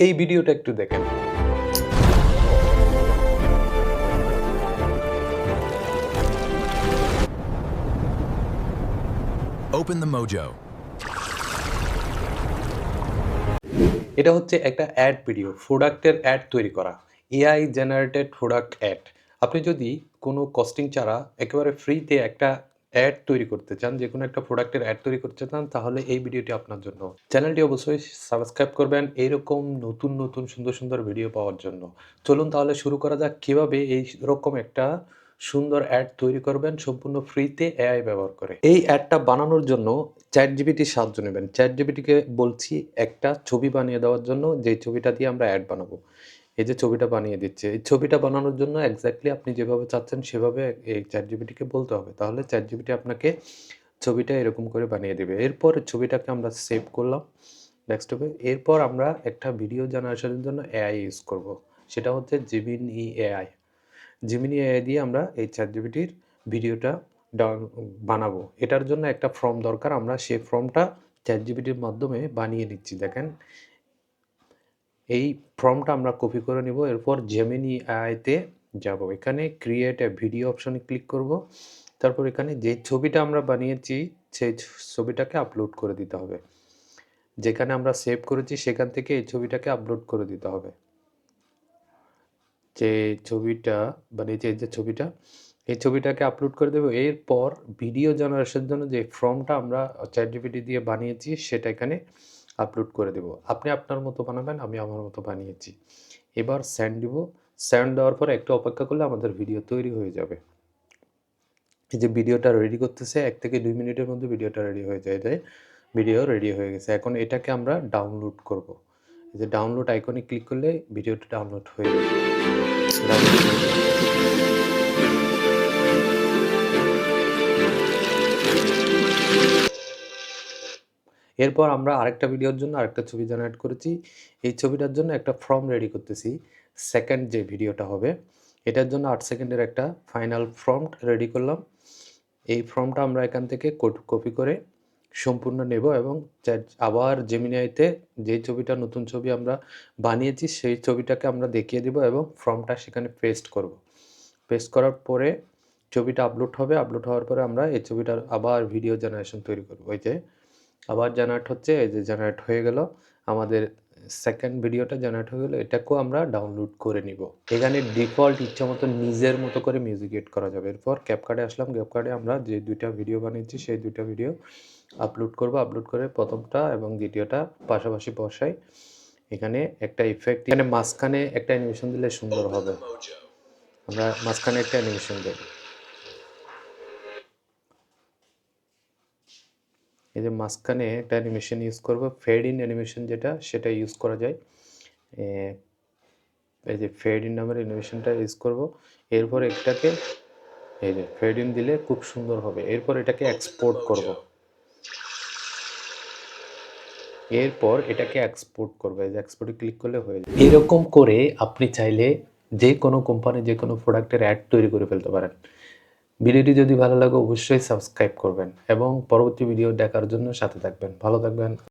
এই ভিডিওটা একটু দেখেন। Open the Mojo. এটা হচ্ছে একটা অ্যাড ভিডিও, প্রোডাক্টের অ্যাড তৈরি করা। AI generated product ad. আপনি যদি কোনো কস্টিং ছাড়া একেবারে ফ্রিতে একটা অ্যাড তৈরি করতে চান, যেকোনো একটা প্রোডাক্টের অ্যাড তৈরি করতে চান, তাহলে এই ভিডিওটি আপনার জন্য। চ্যানেলটি অবশ্যই সাবস্ক্রাইব করবেন এইরকম নতুন সুন্দর ভিডিও পাওয়ার জন্য। চলুন তাহলে শুরু করা যাক কিভাবে এইরকম একটা সুন্দর অ্যাড তৈরি করবেন সম্পূর্ণ ফ্রিতে এআই ব্যবহার করে। এই অ্যাডটা বানানোর জন্য ChatGPT-র সাহায্য নেবেন। ChatGPT-কে বলছি একটা ছবি বানিয়ে দেওয়ার জন্য, যেই ছবিটা দিয়ে আমরা অ্যাড বানাবো। এই যে ছবিটা বানিয়ে দিচ্ছে। এই ছবিটা বানানোর জন্য এক্সাক্টলি আপনি যেভাবে চাচ্ছেন সেভাবে এই ChatGPT-কে বলতে হবে। তাহলে ChatGPT আপনাকে ছবিটা এরকম করে বানিয়ে দেবে। এরপর ছবিটাকে আমরা সেভ করলাম ডেস্কটপে। এরপর আমরা একটা ভিডিও জেনারেশনের জন্য এআই ইউজ করব। সেটা হচ্ছে Gemini AI। Gemini AI দিয়ে আমরা এই ChatGPT-র ভিডিওটা বানাবো। এটার জন্য একটা ফর্ম দরকার। আমরা সেই ফর্মটা ChatGPT-র মাধ্যমে বানিয়ে নিচ্ছি। দেখেন, এই ফর্মটা আমরা কপি করে নিব। এরপর Gemini AI-তে যাব। এখানে ক্রিয়েট এ ভিডিও অপশনে ক্লিক করব। তারপর এখানে যে ছবিটা আমরা বানিয়েছি সেই ছবিটাকে আপলোড করে দিতে হবে। যেখানে আমরা সেভ করেছি সেখান থেকে এই ছবিটাকে আপলোড করে দিতে হবে। যে ছবিটা বানিয়েছি, এই যে ছবিটা, এই ছবিটাকে আপলোড করে দেবো। এরপর ভিডিও জেনারেশনের জন্য যে ফর্মটা আমরা ChatGPT দিয়ে বানিয়েছি সেটা এখানে আপলোড করে দেব। আপনি আপনার মতো বানাবেন, আমি আমার মতো বানিয়েছি। এবার সেন্ড দিব। সেন্ড দেওয়ার পর একটু অপেক্ষা করলে আমাদের ভিডিও তৈরি হয়ে যাবে। এই যে ভিডিওটা রেডি করতেছে 1 থেকে 2 মিনিটের মধ্যে ভিডিওটা রেডি হয়ে যায়। ভিডিও রেডি হয়ে গেছে। এখন এটাকে আমরা ডাউনলোড করব। এই যে ডাউনলোড আইকনে ক্লিক করলে ভিডিওটা ডাউনলোড হয়ে যাবে। এরপর আমরা আরেকটা ভিডিওর জন্য আরেকটা ছবি জেনারেট করেছি। এই ছবিটার জন্য একটা ফর্ম রেডি করতেছি। সেকেন্ড যে ভিডিওটা হবে এটার জন্য 8 সেকেন্ডের একটা ফাইনাল প্রম্পট রেডি করলাম। এই ফর্মটা আমরা এখান থেকে কপি করে সম্পূর্ণ নেব এবং আবার Gemini-তে যে ছবিটা, নতুন ছবি আমরা বানিয়েছি সেই ছবিটাকে আমরা দেখিয়ে দিব এবং ফর্মটা সেখানে পেস্ট করব। পেস্ট করার পরে ছবিটা আপলোড হবে। আপলোড হওয়ার পরে আমরা এই ছবিটার আবার ভিডিও জেনারেশন তৈরি করব। ওই যে আবার জেনারেট হচ্ছে, এই যে জেনারেট হয়ে গেল। আমাদের সেকেন্ড ভিডিওটা জেনারেট হয়ে গেল। এটাকেও আমরা ডাউনলোড করে নিব। এখানে ডিফল্ট ইচ্ছামতো নিজের মতো করে মিউজিক এড করা যাবে। এরপর ক্যাপকাটে আসলাম। ক্যাপকাটে আমরা যে 2টা ভিডিও বানিয়েছি সেই 2টা ভিডিও আপলোড করব। আপলোড করে প্রথমটা এবং দ্বিতীয়টা পাশাপাশি বসাই। এখানে একটা ইফেক্ট, এখানে মাঝখানে একটা অ্যানিমেশন দিলে সুন্দর হবে। আমরা মাঝখানে একটা অ্যানিমেশন দেব। এই যে মাঝখানে একটা অ্যানিমেশন ইউজ করব, ফেড ইন অ্যানিমেশন যেটা, সেটা ইউজ করা যায়। এই যে ফেড ইন নামের অ্যানিমেশনটা ইউজ করব। এরপর এটাকে এই যে ফেড ইন দিলে খুব সুন্দর হবে। এরপর এটাকে এক্সপোর্ট করব। এরপর এটাকে এক্সপোর্ট করব। এই যে এক্সপোর্টে ক্লিক করলে হয়ে যাবে। এরকম করে আপনি চাইলে যে কোনো কোম্পানি যে কোনো প্রোডাক্টের অ্যাড তৈরি করে ফেলতে পারেন। ভিডিওটি যদি ভালো লাগে অবশ্যই সাবস্ক্রাইব করবেন এবং পরবর্তী ভিডিও দেখার জন্য সাথে থাকবেন। ভালো থাকবেন।